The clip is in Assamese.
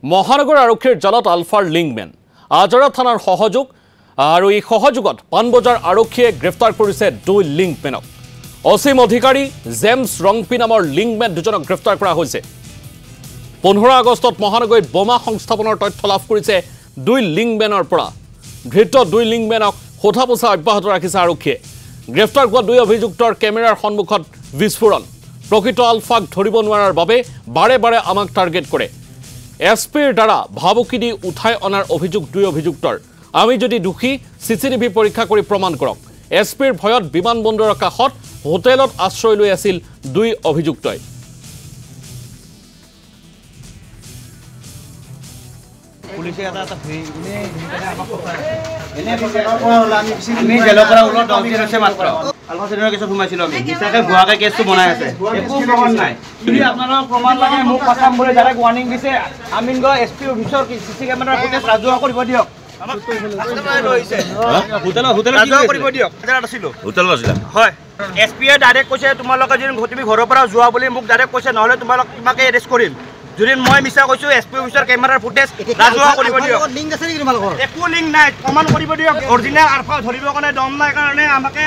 মহানগৰ আৰক্ষীৰ জালত আলফাৰ লিংকমেন আজৰা থানাৰ সহযোগ আৰু এই সহযোগত পানবজাৰ আৰক্ষীয়ে গ্ৰেপ্তাৰ কৰিছে দুই লিংকমেনক। অসীম অধিকাৰী জেমছ ৰংপি নামৰ লিংকমেন দুজনক গ্ৰেপ্তাৰ কৰা হৈছে। 15 আগষ্টত মহানগৰীত বোমা সংস্থাপনৰ তথ্য লাভ কৰিছে দুই লিংকমেনৰ পৰা। ধৃত দুই লিংকমেনক সোধা পোছা অব্যাহত ৰাখিছে আৰক্ষীয়ে। গ্ৰেপ্তাৰ হোৱা দুই অভিযুক্তৰ কেমেৰাৰ সন্মুখত বিস্ফোৰণ। প্ৰকৃত আলফাক ধৰিব নোৱাৰাৰ বাবে বাৰে বাৰে আমাক টাৰ্গেট কৰে। এছপিৰ দ্বাৰা ভাবুকি দি উঠাই অনাৰ অভিযোগ দুই অভিযুক্তৰ। আমি যদি দোষী চিচিটিভি পৰীক্ষা কৰি প্ৰমাণ কৰক। এছপিৰ ভয়ত বিমানবন্দৰৰ কাষত হোটেলত আশ্ৰয় লৈ আছিল দুই অভিযুক্তই। পুলিশে এটা আমি জেলৰ পৰা ওলোৱা 10 দিন হৈছে মাত্ৰ। আলফা চেণ্টাৰৰ কেছত সোমাইছিলোঁ আমি। নিচাকে ভুৱাকে কেছটো বনাই আছে। একো প্ৰমাণ নাই। যদি আপোনালোকৰ প্ৰমাণ লাগে মোক পাছাম বুলি ডাইৰেক্ট ৱাৰ্নিং দিছে। আমিনগড় এছপি অফিচৰ চিচি কেমেৰাৰ ফুটেজ ৰাজহুৱা কৰিব দিয়ক। এছপিয়ে ডাইৰেক্ট কৈছে তোমালোকে যদি তুমি ঘৰৰ পৰা যোৱা বুলি মোক ডাইৰেক্ট কৈছে, নহ'লে তোমাকে এৰেষ্ট কৰিম। যদি মই মিছা কৈছোঁ এছপি অফিচৰ কেমেৰাৰ ফুটেজ ৰাজহুৱা কৰিব দিয়ক। একো লিংক নাই, প্ৰমাণ কৰিব দিয়ক। অৰিজিনেল আলফা ধৰিবৰ কাৰণে দম নাই কাৰণে আমাকে